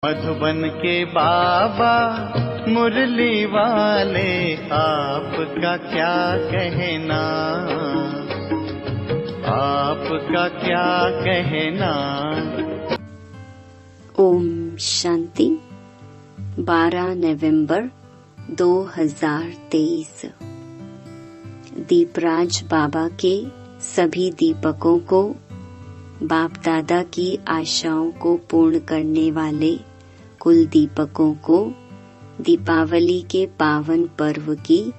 मधुबन के बाबा मुरली वाले, आपका क्या कहना, आपका क्या कहना। ओम शांति। 12 नवंबर 2023। दीपराज बाबा के सभी दीपकों को, बाप दादा की आशाओं को पूर्ण करने वाले कुल दीपकों को दीपावली के पावन पर्व की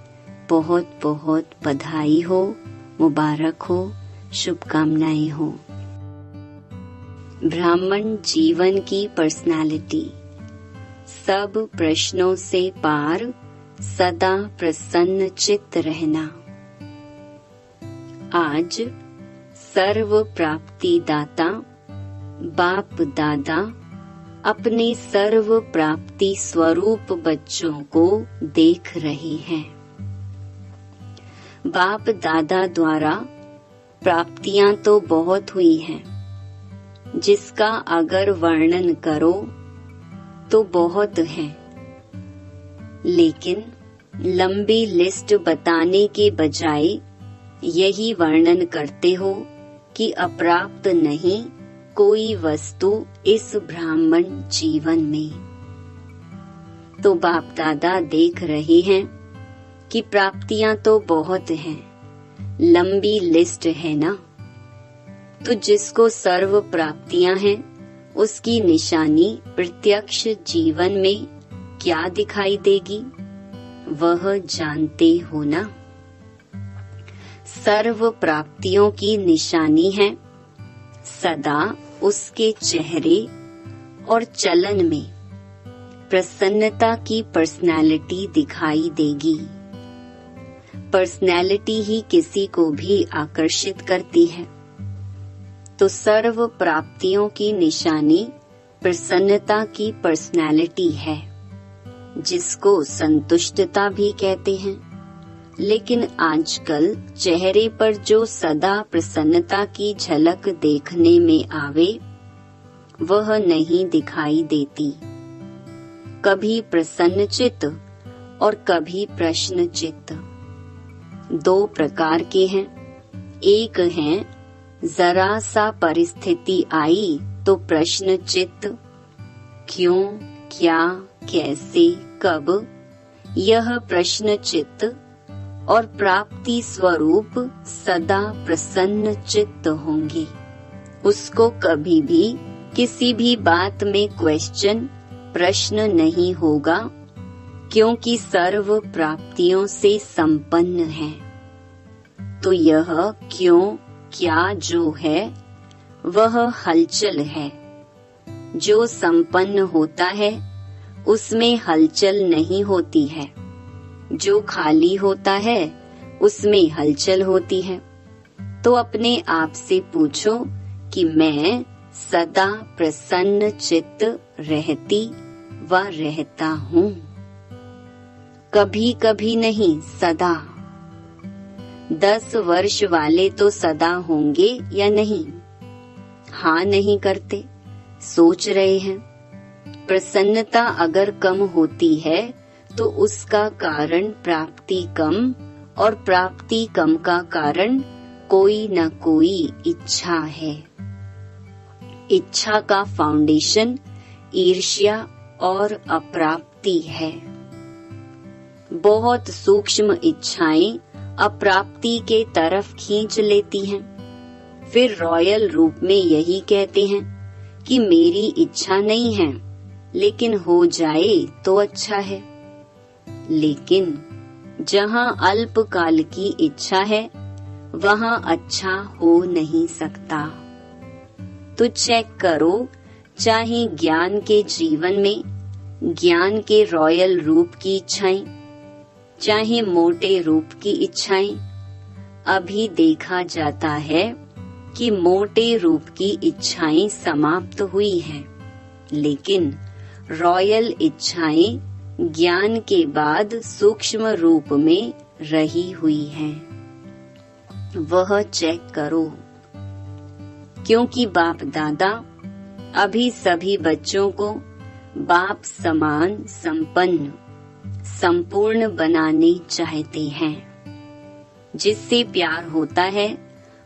बहुत बहुत बधाई हो, मुबारक हो, शुभकामनाएं हो। ब्राह्मण जीवन की पर्सनालिटी। सब प्रश्नों से पार, सदा प्रसन्न चित्त रहना। आज सर्व प्राप्ति दाता बाप दादा अपने सर्व प्राप्ति स्वरूप बच्चों को देख रहे हैं। बाप दादा द्वारा प्राप्तियां तो बहुत हुई हैं, जिसका अगर वर्णन करो तो बहुत है, लेकिन लंबी लिस्ट बताने के बजाय यही वर्णन करते हो कि अप्राप्त नहीं कोई वस्तु इस ब्राह्मण जीवन में। तो बाप दादा देख रहे हैं कि प्राप्तियां तो बहुत हैं, लंबी लिस्ट है ना। तो जिसको सर्व प्राप्तियां हैं, उसकी निशानी प्रत्यक्ष जीवन में क्या दिखाई देगी, वह जानते हो ना। सर्व प्राप्तियों की निशानी है सदा उसके चेहरे और चलन में प्रसन्नता की पर्सनालिटी दिखाई देगी। पर्सनालिटी ही किसी को भी आकर्षित करती है। तो सर्व प्राप्तियों की निशानी प्रसन्नता की पर्सनालिटी है, जिसको संतुष्टता भी कहते हैं। लेकिन आजकल चेहरे पर जो सदा प्रसन्नता की झलक देखने में आवे, वह नहीं दिखाई देती। कभी प्रसन्न चित्त और कभी प्रश्न चित्त। दो प्रकार के हैं। एक है जरा सा परिस्थिति आई तो प्रश्न चित्त, क्यों, क्या, कैसे, कब, यह प्रश्न चित्त। और प्राप्ति स्वरूप सदा प्रसन्न चित्त होंगे। उसको कभी भी किसी भी बात में क्वेश्चन, प्रश्न नहीं होगा, क्योंकि सर्व प्राप्तियों से संपन्न है। तो यह क्यों, क्या जो है, वह हलचल है। जो संपन्न होता है उसमें हलचल नहीं होती है। जो खाली होता है उसमें हलचल होती है। तो अपने आप से पूछो कि मैं सदा प्रसन्न चित्त रहती व रहता हूँ। कभी कभी नहीं, सदा। 10 वर्ष वाले तो सदा होंगे या नहीं? हाँ नहीं करते, सोच रहे हैं। प्रसन्नता अगर कम होती है तो उसका कारण प्राप्ति कम, और प्राप्ति कम का कारण कोई न कोई इच्छा है। इच्छा का फाउंडेशन ईर्ष्या और अप्राप्ति है। बहुत सूक्ष्म इच्छाएं अप्राप्ति के तरफ खींच लेती हैं। फिर रॉयल रूप में यही कहते हैं कि मेरी इच्छा नहीं है, लेकिन हो जाए तो अच्छा है। लेकिन जहाँ अल्पकाल की इच्छा है, वहाँ अच्छा हो नहीं सकता। तो चेक करो, चाहे ज्ञान के जीवन में ज्ञान के रॉयल रूप की इच्छाएं, चाहे मोटे रूप की इच्छाएं, अभी देखा जाता है कि मोटे रूप की इच्छाएं समाप्त हुई हैं, लेकिन रॉयल इच्छाएं ज्ञान के बाद सूक्ष्म रूप में रही हुई हैं। वह चेक करो, क्योंकि बाप दादा अभी सभी बच्चों को बाप समान संपन्न संपूर्ण बनाने चाहते हैं। जिससे प्यार होता है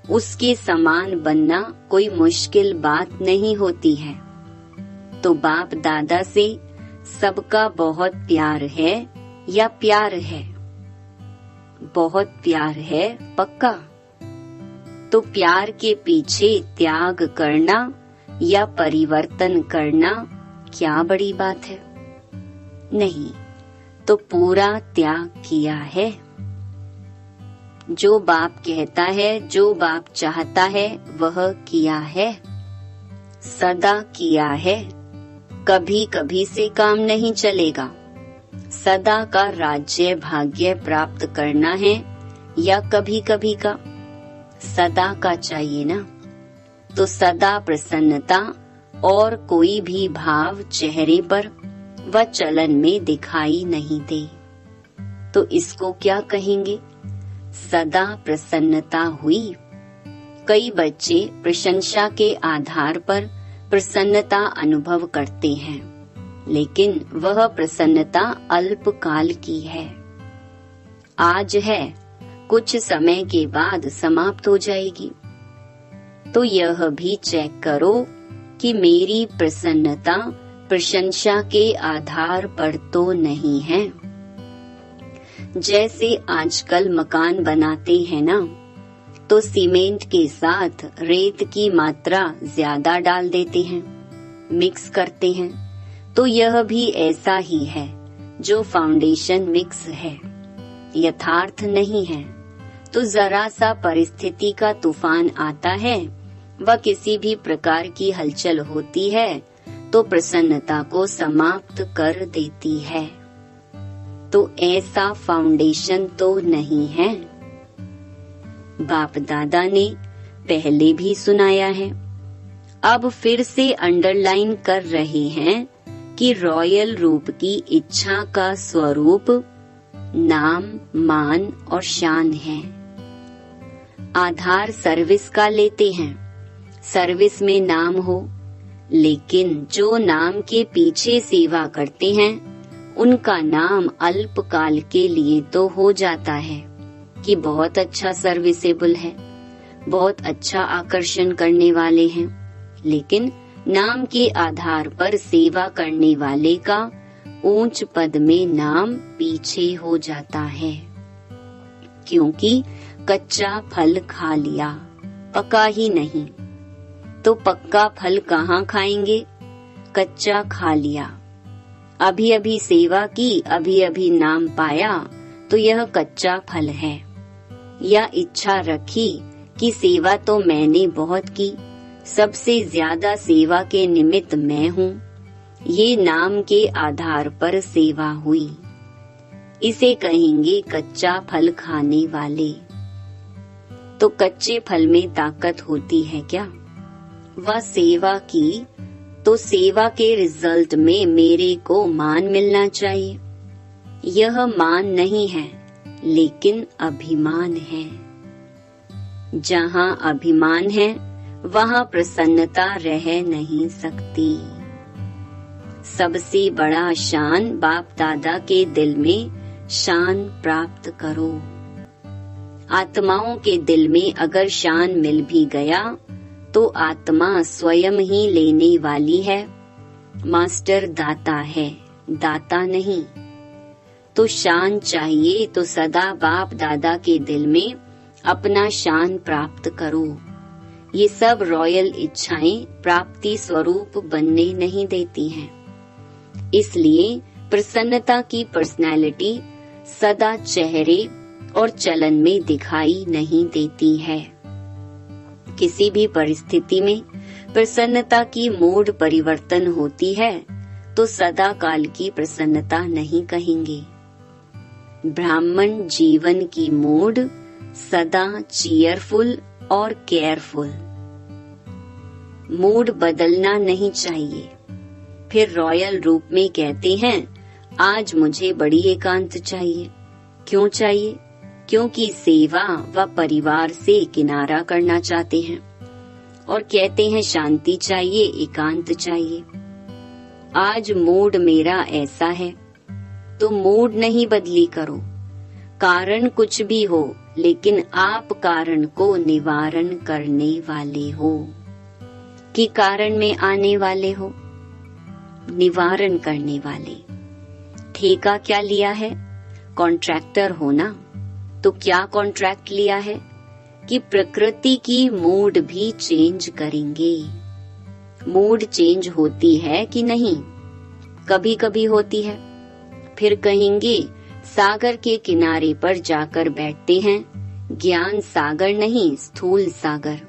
उसके समान बनना कोई मुश्किल बात नहीं होती है। तो बाप दादा से सबका बहुत प्यार है या प्यार है? बहुत प्यार है पक्का। तो प्यार के पीछे त्याग करना या परिवर्तन करना क्या बड़ी बात है? नहीं, तो पूरा त्याग किया है। जो बाप कहता है, जो बाप चाहता है वह किया है, सदा किया है। कभी कभी से काम नहीं चलेगा। सदा का राज्य भाग्य प्राप्त करना है या कभी कभी का? सदा का चाहिए ना। तो सदा प्रसन्नता और कोई भी भाव चेहरे पर व चलन में दिखाई नहीं दे तो इसको क्या कहेंगे? सदा प्रसन्नता हुई। कई बच्चे प्रशंसा के आधार पर प्रसन्नता अनुभव करते हैं, लेकिन वह प्रसन्नता अल्पकाल की है। आज है, कुछ समय के बाद समाप्त हो जाएगी। तो यह भी चेक करो कि मेरी प्रसन्नता प्रशंसा के आधार पर तो नहीं है। जैसे आजकल मकान बनाते हैं ना, तो सीमेंट के साथ रेत की मात्रा ज्यादा डाल देते हैं, मिक्स करते हैं। तो यह भी ऐसा ही है जो फाउंडेशन मिक्स है, यथार्थ नहीं है। तो जरा सा परिस्थिति का तूफान आता है व किसी भी प्रकार की हलचल होती है तो प्रसन्नता को समाप्त कर देती है। तो ऐसा फाउंडेशन तो नहीं है। बाप दादा ने पहले भी सुनाया है, अब फिर से अंडरलाइन कर रहे हैं कि रॉयल रूप की इच्छा का स्वरूप नाम, मान और शान है। आधार सर्विस का लेते हैं, सर्विस में नाम हो, लेकिन जो नाम के पीछे सेवा करते हैं उनका नाम अल्पकाल के लिए तो हो जाता है कि बहुत अच्छा सर्विसेबल है, बहुत अच्छा आकर्षण करने वाले हैं, लेकिन नाम के आधार पर सेवा करने वाले का ऊंच पद में नाम पीछे हो जाता है, क्योंकि कच्चा फल खा लिया, पका ही नहीं। तो पक्का फल कहाँ खाएंगे? कच्चा खा लिया। अभी अभी सेवा की, अभी अभी नाम पाया, तो यह कच्चा फल है। या इच्छा रखी कि सेवा तो मैंने बहुत की, सबसे ज्यादा सेवा के निमित्त मैं हूँ, ये नाम के आधार पर सेवा हुई। इसे कहेंगे कच्चा फल खाने वाले। तो कच्चे फल में ताकत होती है क्या? वह सेवा की तो सेवा के रिजल्ट में मेरे को मान मिलना चाहिए। यह मान नहीं है, लेकिन अभिमान है। जहाँ अभिमान है वहाँ प्रसन्नता रह नहीं सकती। सबसे बड़ा शान बाप दादा के दिल में शान प्राप्त करो। आत्माओं के दिल में अगर शान मिल भी गया तो आत्मा स्वयं ही लेने वाली है। मास्टर दाता है, दाता नहीं। तो शान चाहिए तो सदा बाप दादा के दिल में अपना शान प्राप्त करो। ये सब रॉयल इच्छाएं प्राप्ति स्वरूप बनने नहीं देती हैं। इसलिए प्रसन्नता की पर्सनैलिटी सदा चेहरे और चलन में दिखाई नहीं देती है। किसी भी परिस्थिति में प्रसन्नता की मूड परिवर्तन होती है तो सदा काल की प्रसन्नता नहीं कहेंगे। ब्राह्मण जीवन की मूड सदा चीयरफुल और केयरफुल। मूड बदलना नहीं चाहिए। फिर रॉयल रूप में कहते हैं आज मुझे बड़ी एकांत चाहिए। क्यों चाहिए? क्योंकि सेवा व परिवार से किनारा करना चाहते हैं और कहते हैं शांति चाहिए, एकांत चाहिए। आज मूड मेरा ऐसा है, तो मूड नहीं बदली करो। कारण कुछ भी हो, लेकिन आप कारण को निवारण करने वाले हो कि कारण में आने वाले हो, निवारण करने वाले। ठेका क्या लिया है? कॉन्ट्रैक्टर हो ना, तो क्या कॉन्ट्रैक्ट लिया है कि प्रकृति की मूड भी चेंज करेंगे। मूड चेंज होती है कि नहीं? कभी कभी होती है। फिर कहेंगे सागर के किनारे पर जाकर बैठते हैं, ज्ञान सागर नहीं स्थूल सागर।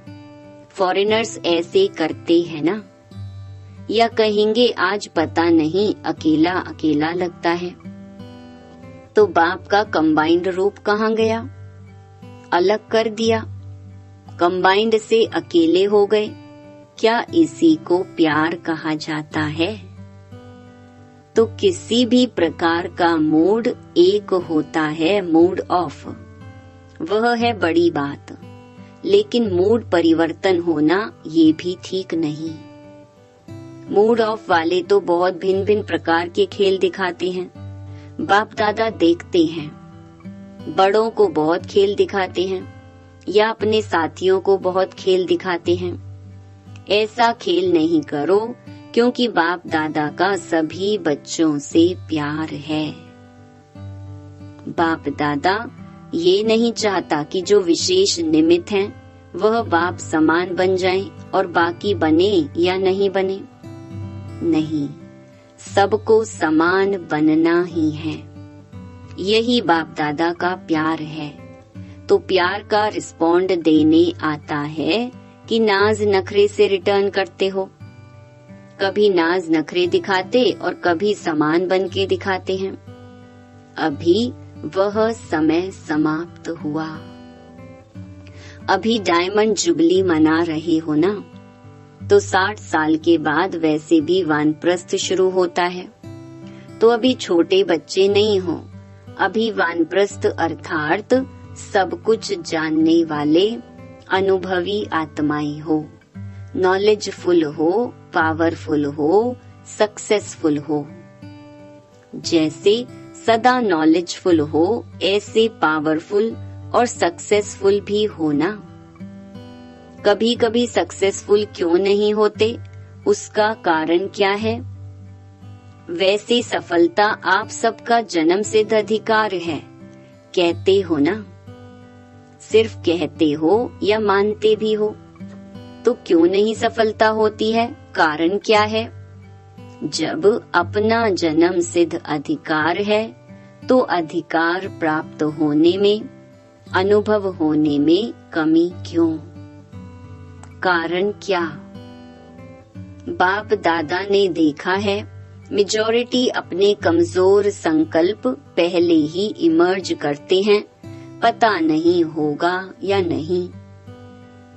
फॉरेनर्स ऐसे करते हैं ना। या कहेंगे आज पता नहीं अकेला अकेला लगता है। तो बाप का कंबाइंड रूप कहाँ गया? अलग कर दिया, कंबाइंड से अकेले हो गए। क्या इसी को प्यार कहा जाता है? तो किसी भी प्रकार का मूड एक होता है, मूड ऑफ, वह है बड़ी बात। लेकिन मूड परिवर्तन होना ये भी ठीक नहीं। मूड ऑफ वाले तो बहुत भिन्न भिन्न प्रकार के खेल दिखाते हैं। बाप दादा देखते हैं, बड़ों को बहुत खेल दिखाते हैं या अपने साथियों को बहुत खेल दिखाते हैं। ऐसा खेल नहीं करो, क्योंकि बाप दादा का सभी बच्चों से प्यार है। बाप दादा ये नहीं चाहता कि जो विशेष निमित्त हैं वह बाप समान बन जाएं और बाकी बने या नहीं बने। नहीं, सबको समान बनना ही है। यही बाप दादा का प्यार है। तो प्यार का रिस्पॉन्ड देने आता है कि नाज नखरे से रिटर्न करते हो। कभी नाज नखरे दिखाते और कभी समान बन के दिखाते हैं। अभी वह समय समाप्त हुआ। अभी डायमंड जुबली मना रहे हो ना, तो 60 साल के बाद वैसे भी वानप्रस्थ शुरू होता है। तो अभी छोटे बच्चे नहीं हो, अभी वानप्रस्थ अर्थात सब कुछ जानने वाले अनुभवी आत्माएं हो, नॉलेजफुल हो, पावरफुल हो, सक्सेसफुल हो। जैसे सदा नॉलेजफुल हो, ऐसे पावरफुल और सक्सेसफुल भी होना। कभी कभी सक्सेसफुल क्यों नहीं होते, उसका कारण क्या है? वैसे सफलता आप सबका जन्म सिद्ध अधिकार है, कहते हो ना। सिर्फ कहते हो या मानते भी हो, तो क्यों नहीं सफलता होती है? कारण क्या है? जब अपना जन्म सिद्ध अधिकार है, तो अधिकार प्राप्त होने में, अनुभव होने में कमी क्यों? कारण क्या? बाप दादा ने देखा है, मेजॉरिटी अपने कमजोर संकल्प पहले ही इमर्ज करते हैं, पता नहीं होगा या नहीं।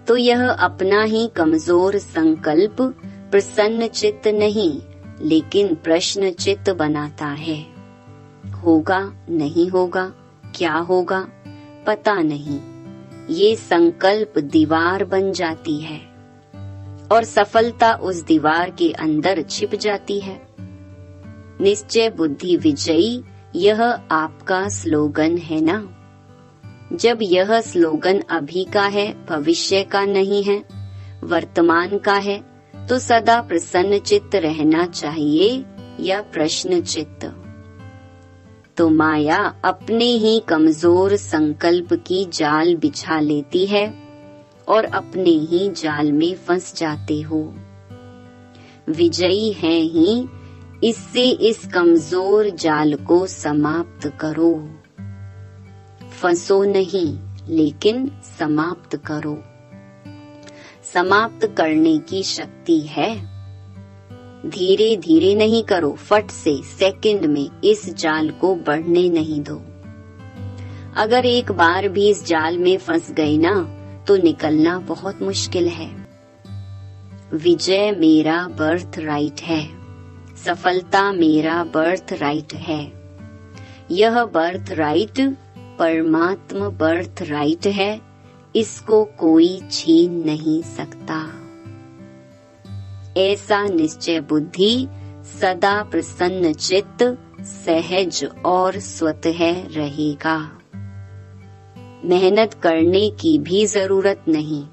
तो यह अपना ही कमजोर संकल्प प्रसन्न चित्त नहीं, लेकिन प्रश्न चित्त बनाता है। होगा, नहीं होगा, क्या होगा, पता नहीं। ये संकल्प दीवार बन जाती है और सफलता उस दीवार के अंदर छिप जाती है। निश्चय बुद्धि विजयी, यह आपका स्लोगन है ना। जब यह स्लोगन अभी का है, भविष्य का नहीं है, वर्तमान का है, तो सदा प्रसन्न चित्त रहना चाहिए या प्रश्न चित्त। तो माया अपने ही कमजोर संकल्प की जाल बिछा लेती है और अपने ही जाल में फंस जाते हो। विजयी हैं ही, इससे इस कमजोर जाल को समाप्त करो। फंसो नहीं, लेकिन समाप्त करो। समाप्त करने की शक्ति है। धीरे धीरे नहीं करो, फट से सेकंड में इस जाल को बढ़ने नहीं दो। अगर एक बार भी इस जाल में फंस गए ना, तो निकलना बहुत मुश्किल है। विजय मेरा बर्थ राइट है, सफलता मेरा बर्थ राइट है। यह बर्थ राइट परमात्मा बर्थ राइट है, इसको कोई छीन नहीं सकता। ऐसा निश्चय बुद्धि सदा प्रसन्न चित्त सहज और स्वतः रहेगा। मेहनत करने की भी जरूरत नहीं।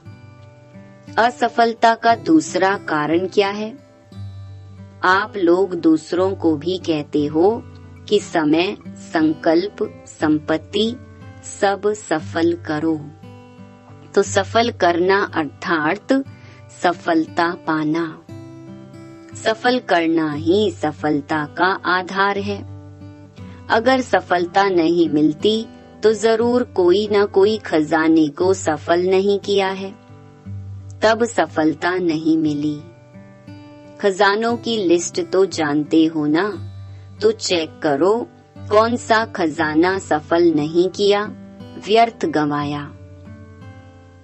असफलता का दूसरा कारण क्या है? आप लोग दूसरों को भी कहते हो कि समय, संकल्प, संपत्ति सब सफल करो। तो सफल करना अर्थात सफलता पाना। सफल करना ही सफलता का आधार है। अगर सफलता नहीं मिलती तो जरूर कोई न कोई खजाने को सफल नहीं किया है, तब सफलता नहीं मिली। खजानों की लिस्ट तो जानते हो ना, तो चेक करो कौन सा खजाना सफल नहीं किया, व्यर्थ गंवाया,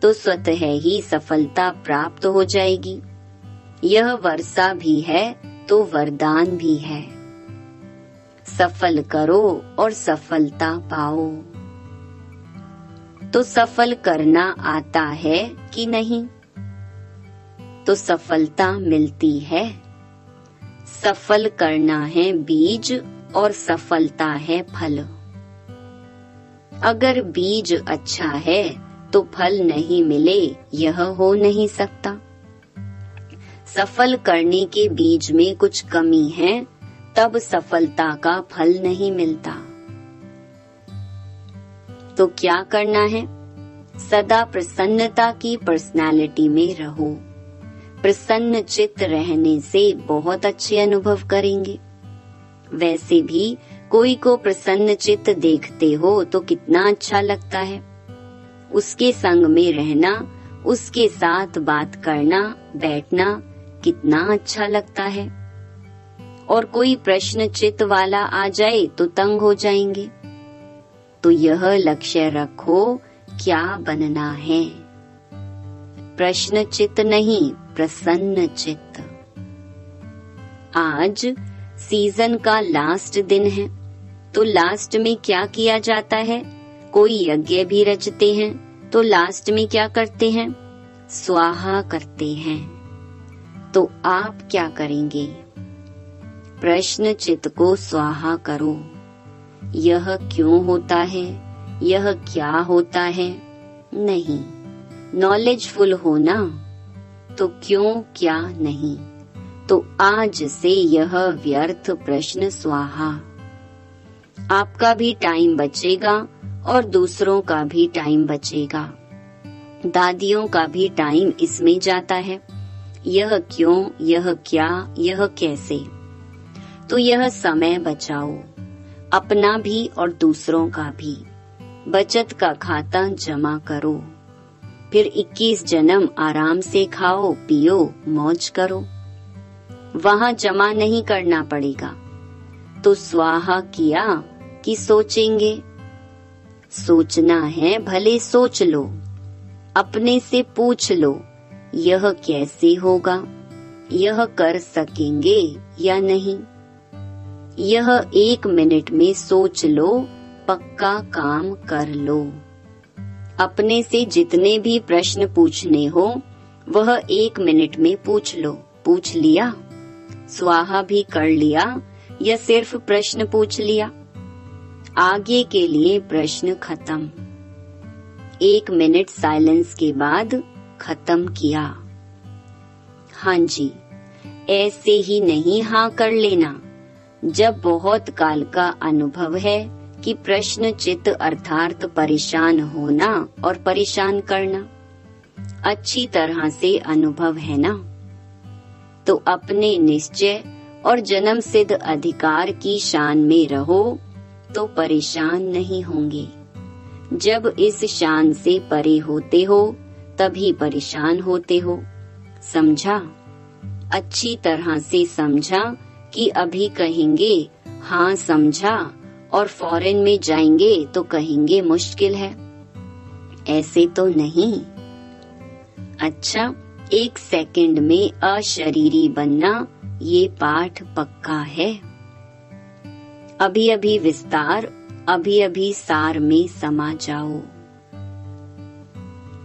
तो स्वतः ही सफलता प्राप्त हो जाएगी। यह वर्षा भी है तो वरदान भी है। सफल करो और सफलता पाओ। तो सफल करना आता है कि नहीं? तो सफलता मिलती है। सफल करना है बीज और सफलता है फल। अगर बीज अच्छा है तो फल नहीं मिले, यह हो नहीं सकता। सफल करने के बीज में कुछ कमी है, तब सफलता का फल नहीं मिलता। तो क्या करना है? सदा प्रसन्नता की पर्सनालिटी में रहो। प्रसन्न चित्त रहने से बहुत अच्छे अनुभव करेंगे। वैसे भी कोई को प्रसन्न चित्त देखते हो तो कितना अच्छा लगता है। उसके संग में रहना, उसके साथ बात करना, बैठना कितना अच्छा लगता है। और कोई प्रश्न चित्त वाला आ जाए तो तंग हो जाएंगे। तो यह लक्ष्य रखो, क्या बनना है? प्रश्न चित्त नहीं, प्रसन्न चित्त। आज सीजन का लास्ट दिन है, तो लास्ट में क्या किया जाता है? कोई यज्ञ भी रचते हैं, तो लास्ट में क्या करते हैं? स्वाहा करते हैं। तो आप क्या करेंगे? प्रश्न चित्त को स्वाहा करो। यह क्यों होता है, यह क्या होता है नहीं। नॉलेजफुल होना, तो क्यों क्या नहीं। तो आज से यह व्यर्थ प्रश्न स्वाहा। आपका भी टाइम बचेगा और दूसरों का भी टाइम बचेगा। दादियों का भी टाइम इसमें जाता है। यह क्यों, यह क्या, यह कैसे। तो यह समय बचाओ, अपना भी और दूसरों का भी। बचत का खाता जमा करो, फिर 21 जन्म आराम से खाओ पियो मौज करो। वहाँ जमा नहीं करना पड़ेगा। तो स्वाहा किया कि सोचेंगे? सोचना है, भले सोच लो, अपने से पूछ लो, यह कैसे होगा, यह कर सकेंगे या नहीं। यह 1 मिनट में सोच लो, पक्का काम कर लो। अपने से जितने भी प्रश्न पूछने हो वह 1 मिनट में पूछ लो। पूछ लिया, स्वाहा भी कर लिया, या सिर्फ प्रश्न पूछ लिया? आगे के लिए प्रश्न खत्म। 1 मिनट साइलेंस के बाद खत्म किया। हाँ जी, ऐसे ही नहीं हाँ कर लेना। जब बहुत काल का अनुभव है कि प्रश्न चित्त अर्थात परेशान होना और परेशान करना अच्छी तरह से अनुभव है ना, तो अपने निश्चय और जन्म सिद्ध अधिकार की शान में रहो तो परेशान नहीं होंगे। जब इस शान से परे होते हो तभी परेशान होते हो। समझा? अच्छी तरह से समझा कि अभी कहेंगे हाँ समझा और फॉरेन में जाएंगे तो कहेंगे मुश्किल है। ऐसे तो नहीं। अच्छा, 1 सेकंड में अशरीरी बनना, ये पाठ पक्का है। अभी अभी विस्तार, अभी अभी सार में समा जाओ।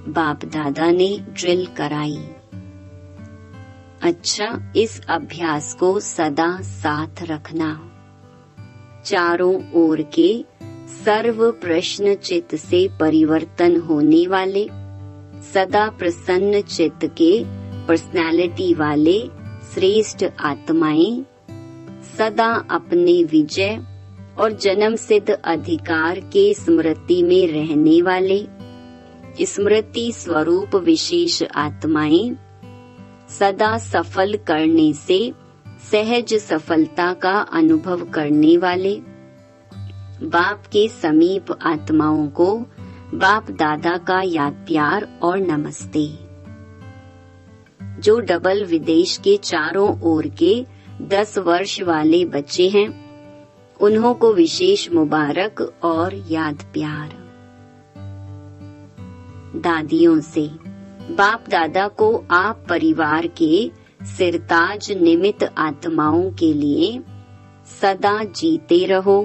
बाप दादा ने ड्रिल कराई। अच्छा, इस अभ्यास को सदा साथ रखना। चारों ओर के सर्व प्रश्न चित्त से परिवर्तन होने वाले, सदा प्रसन्न चित्त के पर्सनालिटी वाले श्रेष्ठ आत्माएं, सदा अपने विजय और जन्म सिद्ध अधिकार के स्मृति में रहने वाले स्मृति स्वरूप विशेष आत्माएं, सदा सफल करने से सहज सफलता का अनुभव करने वाले बाप के समीप आत्माओं को बाप दादा का याद प्यार और नमस्ते। जो डबल विदेश के चारों ओर के 10 वर्ष वाले बच्चे हैं, उन्हों को विशेष मुबारक और याद प्यार। दादियों से बाप दादा को आप परिवार के सिरताज निमित्त आत्माओं के लिए सदा जीते रहो,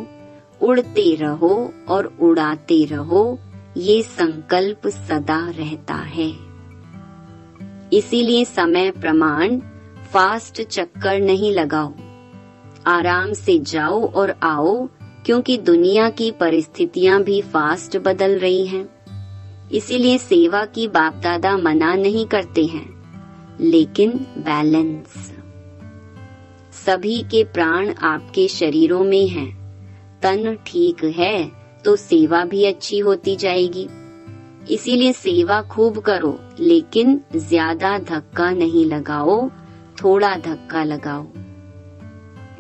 उड़ते रहो और उड़ाते रहो, ये संकल्प सदा रहता है। इसीलिए समय प्रमाण फास्ट चक्कर नहीं लगाओ, आराम से जाओ और आओ, क्योंकि दुनिया की परिस्थितियां भी फास्ट बदल रही हैं। इसीलिए सेवा की बाप दादा मना नहीं करते हैं, लेकिन बैलेंस। सभी के प्राण आपके शरीरों में हैं। तन ठीक है तो सेवा भी अच्छी होती जाएगी। इसीलिए सेवा खूब करो, लेकिन ज्यादा धक्का नहीं लगाओ, थोड़ा धक्का लगाओ।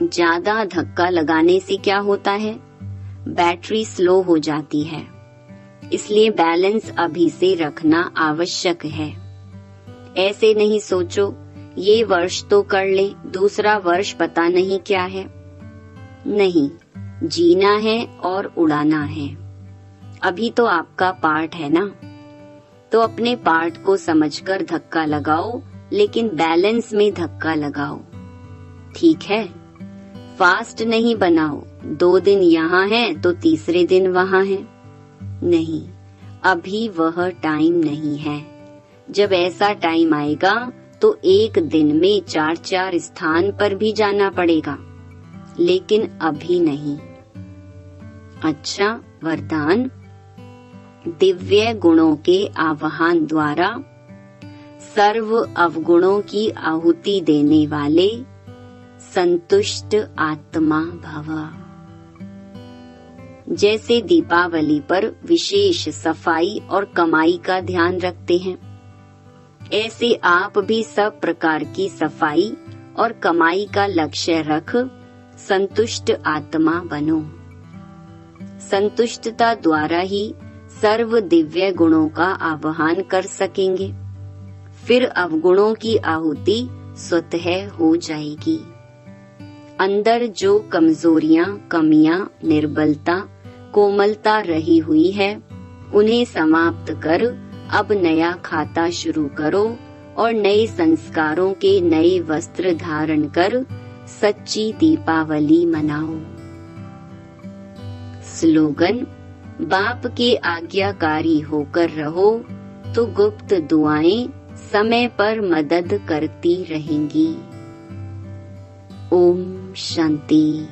ज्यादा धक्का लगाने से क्या होता है? बैटरी स्लो हो जाती है। इसलिए बैलेंस अभी से रखना आवश्यक है। ऐसे नहीं सोचो ये वर्ष तो कर ले, दूसरा वर्ष पता नहीं क्या है। नहीं, जीना है और उड़ाना है। अभी तो आपका पार्ट है ना, तो अपने पार्ट को समझकर धक्का लगाओ, लेकिन बैलेंस में धक्का लगाओ। ठीक है? फास्ट नहीं बनाओ, 2 दिन यहाँ है तो तीसरे दिन वहाँ है। नहीं, अभी वह टाइम नहीं है। जब ऐसा टाइम आएगा तो एक दिन में 4-4 स्थान पर भी जाना पड़ेगा, लेकिन अभी नहीं। अच्छा, वरदान। दिव्य गुणों के आवाहन द्वारा सर्व अवगुणों की आहुति देने वाले संतुष्ट आत्मा भव। जैसे दीपावली पर विशेष सफाई और कमाई का ध्यान रखते हैं, ऐसे आप भी सब प्रकार की सफाई और कमाई का लक्ष्य रख संतुष्ट आत्मा बनो। संतुष्टता द्वारा ही सर्व दिव्य गुणों का आवाहन कर सकेंगे। फिर अवगुणों की आहुति स्वतः हो जाएगी। अंदर जो कमजोरियां, कमियां, निर्बलता, कोमलता रही हुई है, उन्हें समाप्त कर अब नया खाता शुरू करो और नए संस्कारों के नए वस्त्र धारण कर सच्ची दीपावली मनाओ। स्लोगन: बाप के आज्ञाकारी होकर रहो तो गुप्त दुआएं समय पर मदद करती रहेंगी। ओम शांति।